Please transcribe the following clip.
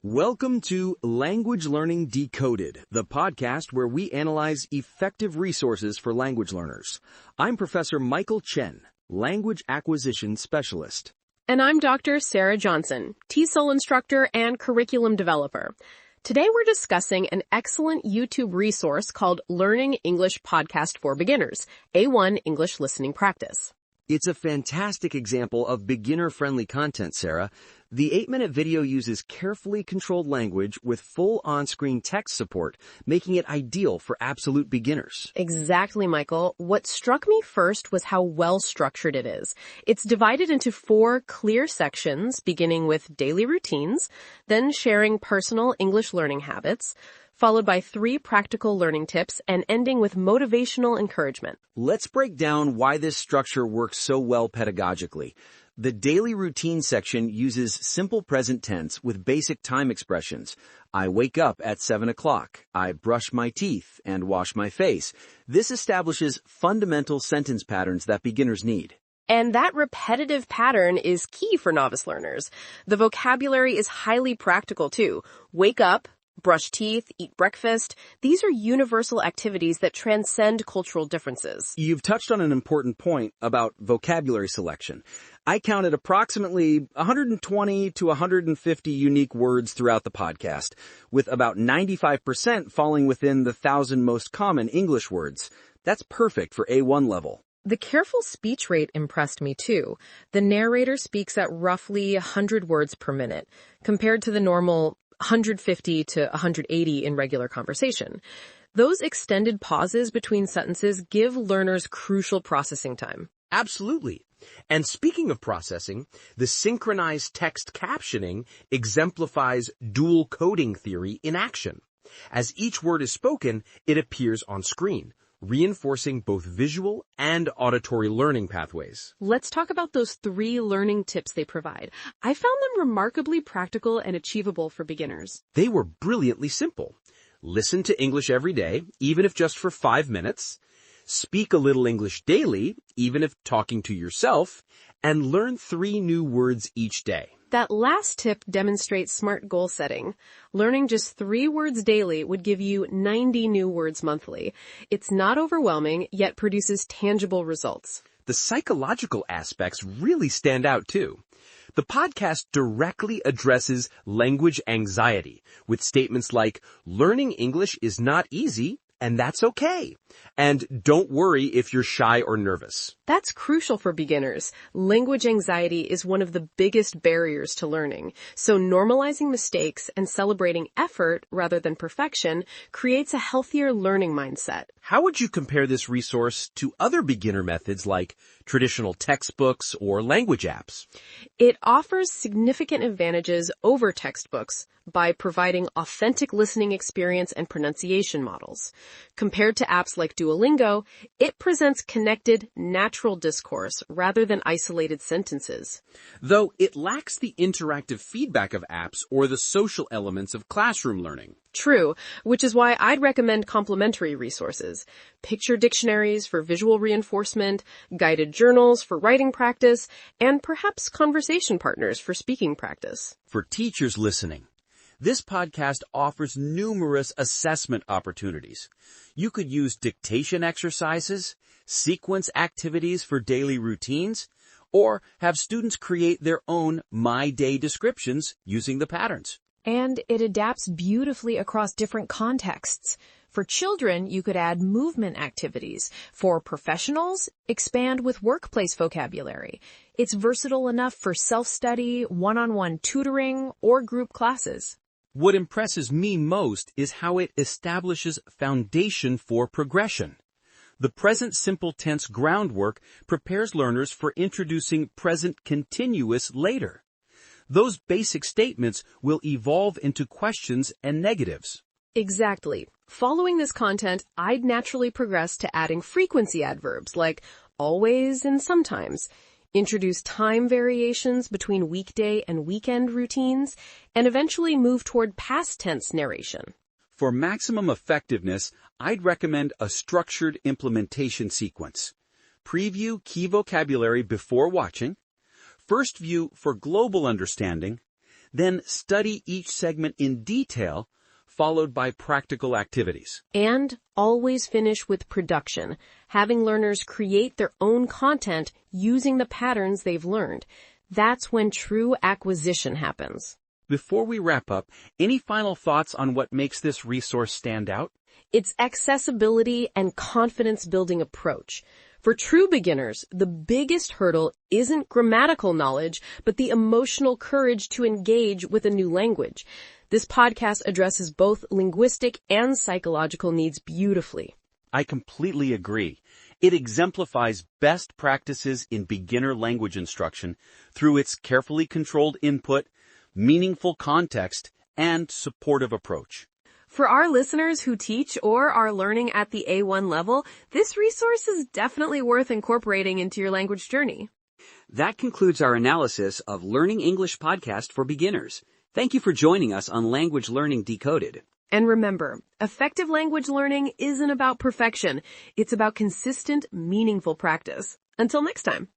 Welcome to Language Learning Decoded, the podcast where we analyze effective resources for language learners. I'm Professor Michael Chen, Language Acquisition Specialist. And I'm Dr. Sarah Johnson, TESOL instructor and curriculum developer. Today we're discussing an excellent YouTube resource called Learning English Podcast for Beginners, A1 English Listening Practice. It's a fantastic example of beginner-friendly content, Sarah. The 8-minute video uses carefully controlled language with full on-screen text support, making it ideal for absolute beginners. Exactly, Michael. What struck me first was how well-structured it is. It's divided into 4 clear sections, beginning with daily routines, then sharing personal English learning habits, followed by 3 practical learning tips, and ending with motivational encouragement. Let's break down why this structure works so well pedagogically. The daily routine section uses simple present tense with basic time expressions. I wake up at 7 o'clock. I brush my teeth and wash my face. This establishes fundamental sentence patterns that beginners need. And that repetitive pattern is key for novice learners. The vocabulary is highly practical too. Wake up, brush teeth, eat breakfast. These are universal activities that transcend cultural differences. You've touched on an important point about vocabulary selection. I counted approximately 120 to 150 unique words throughout the podcast, with about 95% falling within the 1,000 most common English words. That's perfect for A1 level. The careful speech rate impressed me too. The narrator speaks at roughly 100 words per minute, compared to the normal 150 to 180 in regular conversation. Those extended pauses between sentences give learners crucial processing time. Absolutely. And speaking of processing, the synchronized text captioning exemplifies dual coding theory in action. As each word is spoken, it appears on screen, reinforcing both visual and auditory learning pathways. Let's talk about those 3 learning tips they provide. I found them remarkably practical and achievable for beginners. They were brilliantly simple. Listen to English every day, even if just for 5 minutes. Speak a little English daily, even if talking to yourself, and learn 3 new words each day. That last tip demonstrates smart goal setting. Learning just 3 words daily would give you 90 new words monthly. It's not overwhelming, yet produces tangible results. The psychological aspects really stand out too. The podcast directly addresses language anxiety with statements like, learning English is not easy, and that's okay. And don't worry if you're shy or nervous. That's crucial for beginners. Language anxiety is one of the biggest barriers to learning. So normalizing mistakes and celebrating effort rather than perfection creates a healthier learning mindset. How would you compare this resource to other beginner methods like traditional textbooks or language apps? It offers significant advantages over textbooks by providing authentic listening experience and pronunciation models. Compared to apps like Duolingo, it presents connected, natural discourse rather than isolated sentences. Though it lacks the interactive feedback of apps or the social elements of classroom learning. True, which is why I'd recommend complementary resources. Picture dictionaries for visual reinforcement, guided journals for writing practice, and perhaps conversation partners for speaking practice. For teachers listening, this podcast offers numerous assessment opportunities. You could use dictation exercises, sequence activities for daily routines, or have students create their own My Day descriptions using the patterns. And it adapts beautifully across different contexts. For children, you could add movement activities. For professionals, expand with workplace vocabulary. It's versatile enough for self-study, one-on-one tutoring, or group classes. What impresses me most is how it establishes foundation for progression. The present simple tense groundwork prepares learners for introducing present continuous later. Those basic statements will evolve into questions and negatives. Exactly. Following this content, I'd naturally progress to adding frequency adverbs like always and sometimes, introduce time variations between weekday and weekend routines, and eventually move toward past tense narration. For maximum effectiveness, I'd recommend a structured implementation sequence. Preview key vocabulary before watching, first view for global understanding, Then study each segment in detail, followed by practical activities. And always finish with production, having learners create their own content using the patterns they've learned. That's when true acquisition happens. Before we wrap up, any final thoughts on what makes this resource stand out? Its accessibility and confidence-building approach. For true beginners, the biggest hurdle isn't grammatical knowledge, but the emotional courage to engage with a new language. This podcast addresses both linguistic and psychological needs beautifully. I completely agree. It exemplifies best practices in beginner language instruction through its carefully controlled input, meaningful context, and supportive approach. For our listeners who teach or are learning at the A1 level, this resource is definitely worth incorporating into your language journey. That concludes our analysis of Learning English Podcast for Beginners. Thank you for joining us on Language Learning Decoded. And remember, effective language learning isn't about perfection. It's about consistent, meaningful practice. Until next time.